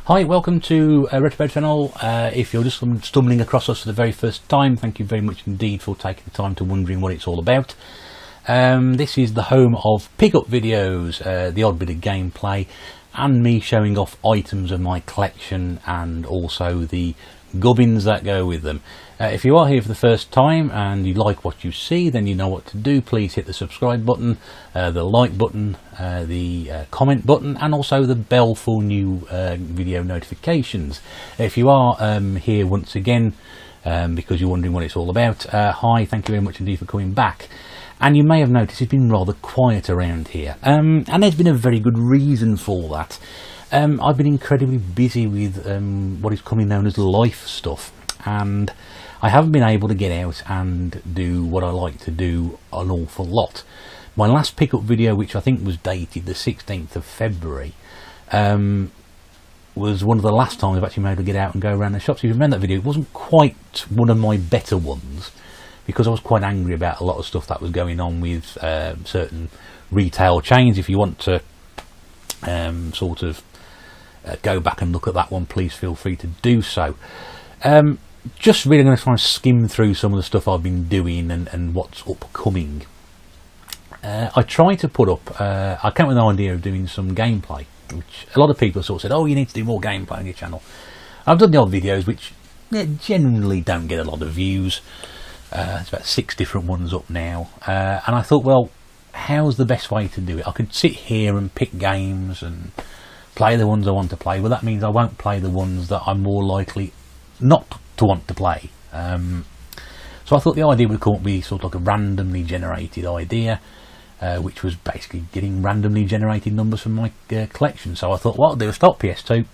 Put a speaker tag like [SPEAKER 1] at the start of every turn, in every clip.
[SPEAKER 1] Hi, welcome to RetroBear channel. If you're just stumbling across us for the very first time, thank you very much indeed for taking the time to wondering what it's all about. This is the home of pickup videos, the odd bit of gameplay, and me showing off items of my collection and also the gubbins that go with them. If you are here for the first time and you like what you see, then you know what to do. Please hit the subscribe button, the like button, the comment button, and also the bell for new video notifications. If you are here once again because you're wondering what it's all about, hi, thank you very much indeed for coming back. And you may have noticed it's been rather quiet around here, and there's been a very good reason for that. I've been incredibly busy with what is commonly known as life stuff, and I haven't been able to get out and do what I like to do an awful lot. My last pickup video, which I think was dated the 16th of February, was one of the last times I've actually been able to get out and go around the shops. If you remember that video, it wasn't quite one of my better ones, because I was quite angry about a lot of stuff that was going on with certain retail chains. If you want to sort of go back and look at that one, please feel free to do so. Just really going to try and skim through some of the stuff I've been doing and what's upcoming. I tried to put up, I came with an idea of doing some gameplay, which a lot of people sort of said, oh, you need to do more gameplay on your channel. I've done the odd videos which generally don't get a lot of views. There's about 6 different ones up now, and I thought, well, how's the best way to do it? I could sit here and pick games and play the ones I want to play, but that means I won't play the ones that I'm more likely not to want to play. So I thought the idea would be sort of like a randomly generated idea, which was basically getting randomly generated numbers from my collection. So I thought, what I'll do is start PS2,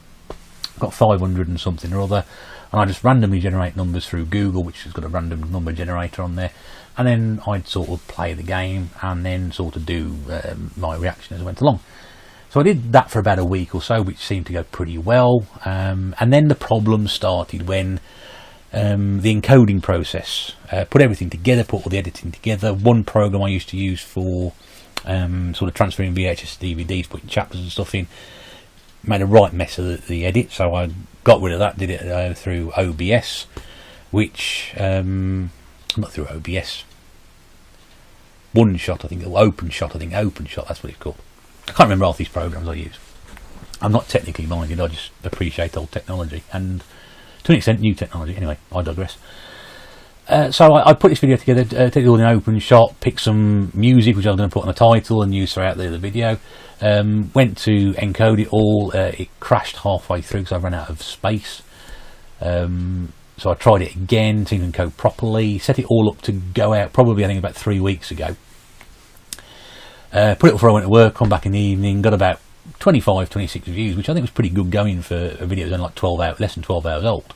[SPEAKER 1] got 500 and something or other, and I just randomly generate numbers through Google, which has got a random number generator on there, and then I'd sort of play the game and then sort of do my reaction as I went along. So I did that for about a week or so, which seemed to go pretty well, and then the problem started when the encoding process, put everything together, put all the editing together. One program I used to use for sort of transferring VHS DVDs, putting chapters and stuff in, made a right mess of the edit, so I got rid of that, did it through OBS, which, not through OBS, OneShot, I think, or OpenShot, that's what it's called. I can't remember half these programs I use. I'm not technically minded, I just appreciate old technology, and to an extent new technology. Anyway, I digress. So I put this video together, take it all in OpenShot, picked some music which I was going to put on the title and use throughout the video. Went to encode it all, it crashed halfway through because I ran out of space. So I tried it again to encode properly, set it all up to go out probably I think about 3 weeks ago. Put it up before I went to work, come back in the evening, got about 25, 26 views, which I think was pretty good going for a video that's only like 12 hours, less than 12 hours old.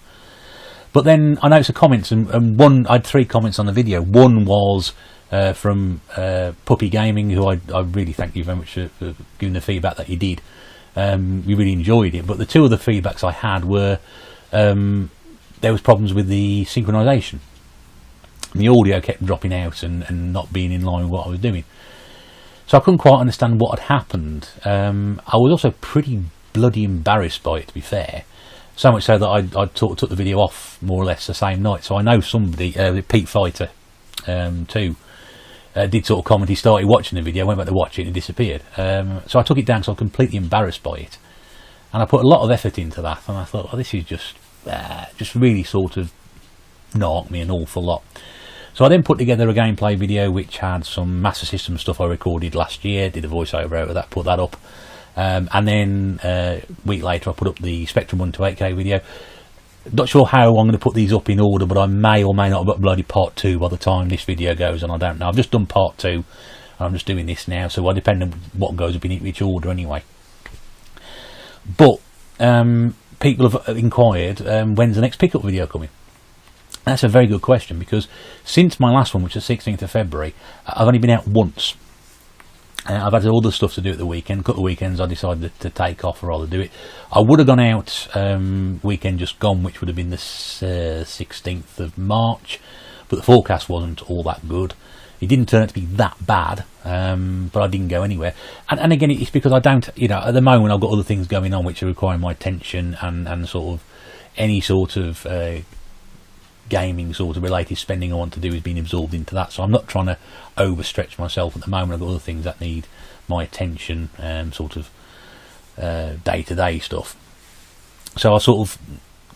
[SPEAKER 1] But then I noticed the comments, and one, I had 3 comments on the video. One was from Puppy Gaming, who I really thank you very much for giving the feedback that you did. We really enjoyed it. But the 2 other feedbacks I had were there was problems with the synchronization. The audio kept dropping out and not being in line with what I was doing. So I couldn't quite understand what had happened. I was also pretty bloody embarrassed by it, to be fair. So much so that I took the video off more or less the same night. So I know somebody, Pete Fighter, too, did sort of comment. He started watching the video, went back to watch it, and it disappeared. So I took it down because I was completely embarrassed by it, and I put a lot of effort into that. And I thought, oh, this is just really sort of knocked me an awful lot. So I then put together a gameplay video which had some Master System stuff I recorded last year, did a voiceover out of that, put that up. And then a week later I put up the Spectrum 1 to 8K video. Not sure how I'm going to put these up in order, but I may or may not have uploaded part 2 by the time this video goes on, I don't know. I've just done part 2, and I'm just doing this now, so I depend on what goes up in each order anyway. But people have inquired, when's the next pickup video coming? That's a very good question, because since my last one, which was 16th of February, I've only been out once. I've had other stuff to do at the weekend. A couple of weekends I decided to take off or rather do it. I would have gone out weekend just gone, which would have been the 16th of March, but the forecast wasn't all that good. It didn't turn out to be that bad, but I didn't go anywhere. And again, it's because I don't, you know, at the moment I've got other things going on which are requiring my attention, and sort of any sort of gaming sort of related spending I want to do is being absorbed into that. So I'm not trying to overstretch myself at the moment. I've got other things that need my attention, sort of day-to-day stuff. So I sort of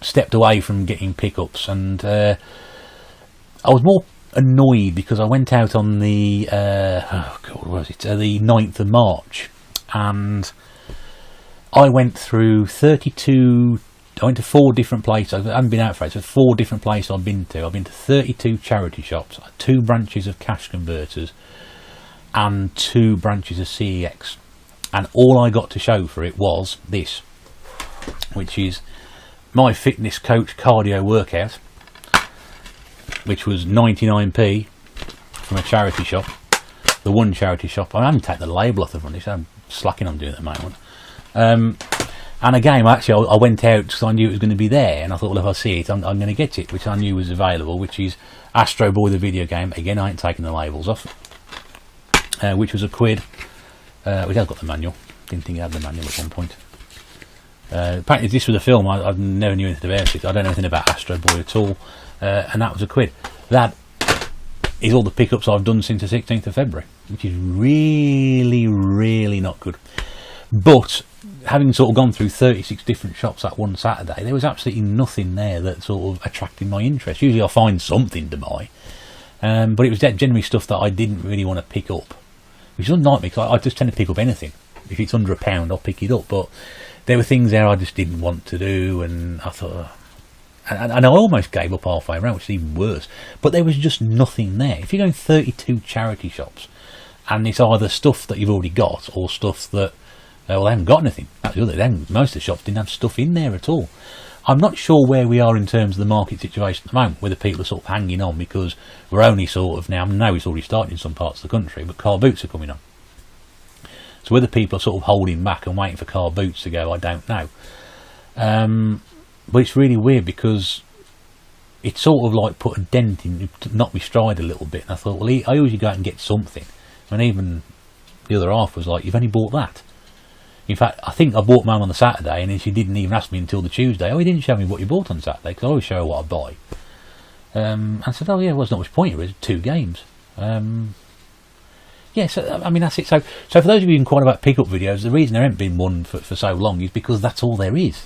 [SPEAKER 1] stepped away from getting pickups, and I was more annoyed because I went out on the the 9th of March, and I went through 32. I went to 4 different places. I haven't been out for it, so 4 different places I've been to. I've been to 32 charity shops, 2 branches of cash converters, and 2 branches of CEX. And all I got to show for it was this, which is my fitness coach cardio workout, which was 99p from a charity shop, the one charity shop. I haven't taken the label off the front, so I'm slacking on doing it at the moment. And again, actually, I went out because I knew it was going to be there, and I thought, well, if I see it, I'm going to get it, which I knew was available, which is Astro Boy, the video game. Again, I ain't taking the labels off, which was £1. Which has got the manual. Didn't think it had the manual at one point. Apparently, this was a film. I never knew anything about it. I don't know anything about Astro Boy at all, and that was £1. That is all the pickups I've done since the 16th of February, which is really, really not good. But having sort of gone through 36 different shops that one Saturday, there was absolutely nothing there that sort of attracted my interest. Usually I find something to buy, but it was generally stuff that I didn't really want to pick up, which is unlike me, because I just tend to pick up anything. If it's under £1, I'll pick it up, but there were things there I just didn't want to do, and I thought, and I almost gave up halfway around, which is even worse. But there was just nothing there. If you're going 32 charity shops, and it's either stuff that you've already got, or stuff that, well, they haven't got anything. That's the other thing. Most of the shops didn't have stuff in there at all. I'm not sure where we are in terms of the market situation at the moment, whether people are sort of hanging on because we're only sort of now, I know it's already started in some parts of the country, but car boots are coming on. So whether people are sort of holding back and waiting for car boots to go, I don't know. But it's really weird because it sort of like put a dent in, knocked me stride a little bit. And I thought, well, I usually go out and get something. And even the other half was like, you've only bought that. In fact, I think I bought mine on the Saturday, and then she didn't even ask me until the Tuesday. Oh, he didn't show me what you bought on Saturday, because I always show her what I buy. And I said, oh yeah, well, there's not much point here, it's 2 games. Yeah, so I mean, that's it. So for those of you who inquire about pickup videos, the reason there ain't been one for so long is because that's all there is,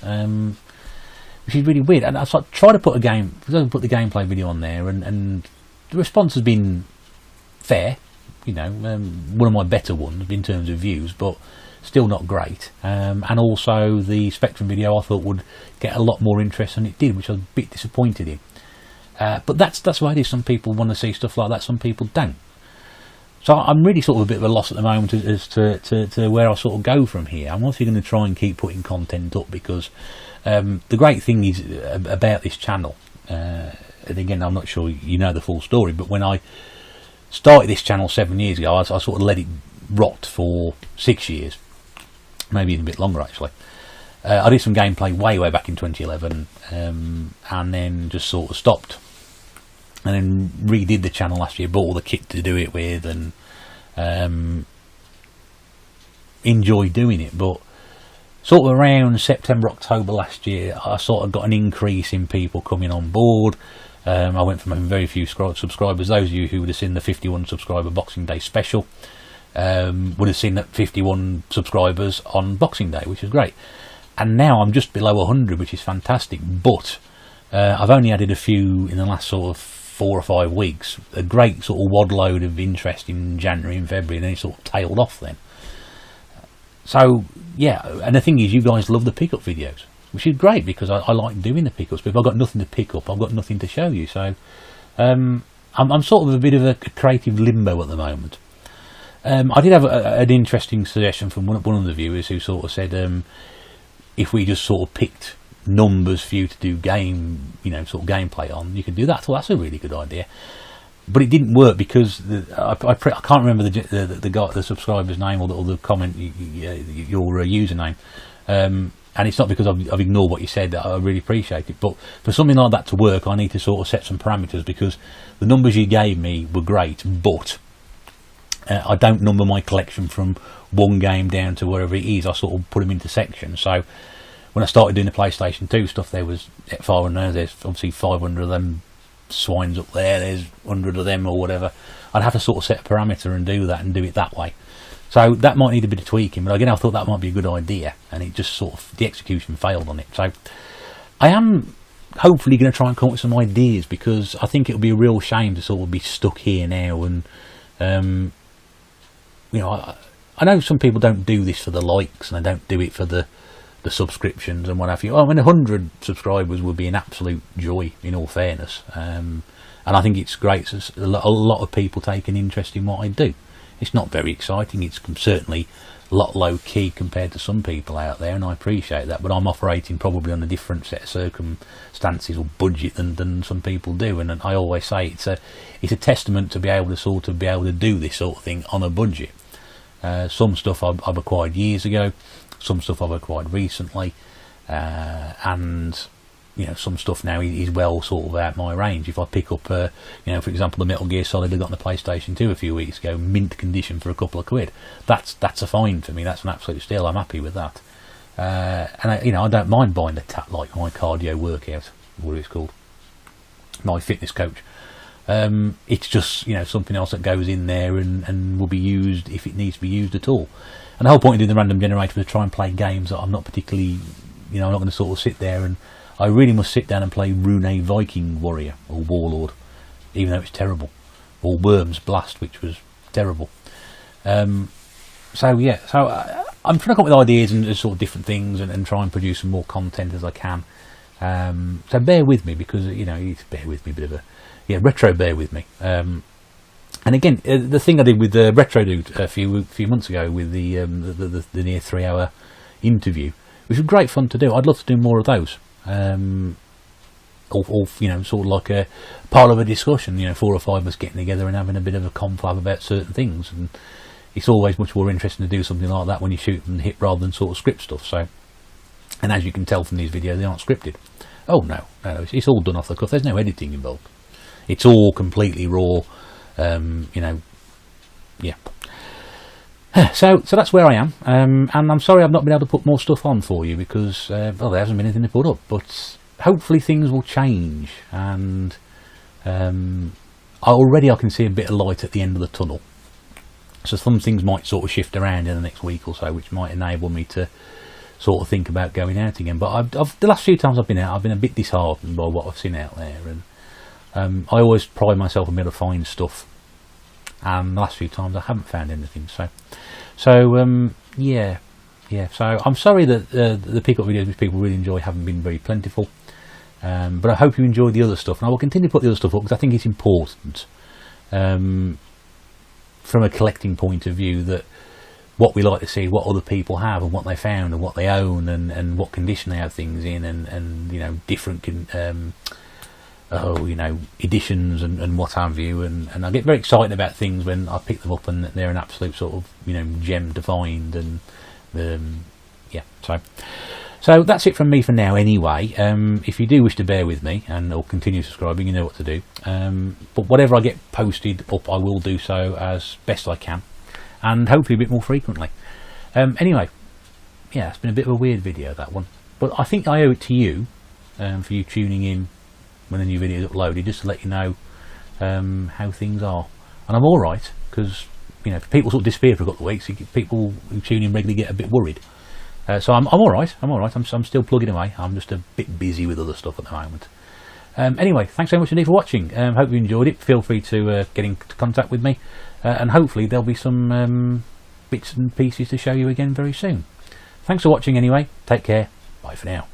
[SPEAKER 1] which is really weird. And I try to put the gameplay video on there, and the response has been fair. You know, one of my better ones in terms of views, but still not great. And also the Spectrum video I thought would get a lot more interest than it did, which I was a bit disappointed in. But that's why it is. Some people want to see stuff like that, some people don't. So I'm really sort of a bit of a loss at the moment as to where I sort of go from here. I'm also going to try and keep putting content up, because the great thing is about this channel, and again, I'm not sure you know the full story, but when I started this channel 7 years ago, I sort of let it rot for 6 years, maybe even a bit longer actually. I did some gameplay way back in 2011, and then just sort of stopped, and then redid the channel last year, bought all the kit to do it with, and enjoy doing it. But sort of around September, October last year, I sort of got an increase in people coming on board. I went from having very few subscribers. Those of you who would have seen the 51 subscriber Boxing Day special would have seen that 51 subscribers on Boxing Day, which is great. And now I'm just below 100, which is fantastic. But I've only added a few in the last sort of 4 or 5 weeks. A great sort of wad load of interest in January and February, and then it sort of tailed off then. So yeah, and the thing is, you guys love the pickup videos, which is great, because I like doing the pickups. But if I've got nothing to pick up, I've got nothing to show you. So I'm sort of a bit of a creative limbo at the moment. I did have an interesting suggestion from one of the viewers who sort of said, if we just sort of picked numbers for you to do sort of gameplay on, you could do that. So that's a really good idea. But it didn't work, because I can't remember the subscriber's name or the comment, your username. And it's not because I've ignored what you said. I really appreciate it, but for something like that to work, I need to sort of set some parameters, because the numbers you gave me were great, but I don't number my collection from one game down to wherever it is. I sort of put them into sections. So when I started doing the PlayStation 2 stuff, there was 500. There's obviously 500 of them swines up there. There's 100 of them or whatever. I'd have to sort of set a parameter and do that and do it that way. So that might need a bit of tweaking. But again, I thought that might be a good idea, and it just sort of, the execution failed on it. So I am hopefully going to try and come up with some ideas, because I think it would be a real shame to sort of be stuck here now. And you know, I know some people don't do this for the likes, and they don't do it for the subscriptions and what have you. I mean, 100 subscribers would be an absolute joy, in all fairness. And I think it's great. There's a lot of people take an interest in what I do. It's not very exciting. It's certainly a lot low key compared to some people out there, and I appreciate that. But I'm operating probably on a different set of circumstances or budget than some people do. And I always say it's a testament to be able to do this sort of thing on a budget. Some stuff I've acquired years ago, some stuff I've acquired recently, and you know, some stuff now is well sort of out my range. If I pick up, you know, for example, the Metal Gear Solid I got on the PlayStation 2 a few weeks ago, mint condition for a couple of quid, that's a find for me. That's an absolute steal. I'm happy with that. And you know, I don't mind buying like my cardio workout, what it's called, my fitness coach. It's just, you know, something else that goes in there and will be used if it needs to be used at all. And the whole point of doing the random generator was to try and play games that I'm not particularly, you know, I'm not going to sort of sit there, and I really must sit down and play Rune Viking Warrior or Warlord, even though it's terrible, or Worms Blast, which was terrible. So yeah, so I'm trying to come up with ideas and sort of different things, and try and produce some more content as I can. So bear with me, because, you know, you bear with me a bit of a, yeah, retro bear with me. And again, the thing I did with Retro Dude a few months ago with the near 3 hour interview, which was great fun to do. I'd love to do more of those. Or you know, sort of like a part of a discussion, you know, 4 or 5 of us getting together and having a bit of a conflab about certain things. And it's always much more interesting to do something like that when you shoot and hit rather than sort of script stuff. So, and as you can tell from these videos, they aren't scripted. Oh no, it's all done off the cuff. There's no editing involved. It's all completely raw. You know, yeah. So that's where I am, and I'm sorry I've not been able to put more stuff on for you, because well, there hasn't been anything to put up. But hopefully things will change, and already I can see a bit of light at the end of the tunnel. So some things might sort of shift around in the next week or so, which might enable me to sort of think about going out again. But the last few times I've been out, I've been a bit disheartened by what I've seen out there, and I always pride myself on being able to find stuff, and the last few times I haven't found anything. So yeah. So I'm sorry that the pickup videos which people really enjoy haven't been very plentiful, but I hope you enjoyed the other stuff, and I will continue to put the other stuff up, because I think it's important from a collecting point of view, that what we like to see, what other people have, and what they found, and what they own, and what condition they have things in, and you know, different you know, editions and what have you, and I get very excited about things when I pick them up and they're an absolute sort of, you know, gem to find. And yeah, so that's it from me for now anyway. If you do wish to bear with me or continue subscribing, you know what to do. But whatever I get posted up, I will do so as best I can, and hopefully a bit more frequently. Anyway, yeah, it's been a bit of a weird video, that one, but I think I owe it to you for you tuning in when the new video is uploaded, just to let you know how things are. And I'm alright, because, you know, if people sort of disappear for a couple of weeks, people who tune in regularly get a bit worried. So I'm alright, I'm still plugging away. I'm just a bit busy with other stuff at the moment. Anyway, thanks so much indeed for watching. Hope you enjoyed it. Feel free to get into contact with me, and hopefully there'll be some bits and pieces to show you again very soon. Thanks for watching anyway. Take care. Bye for now.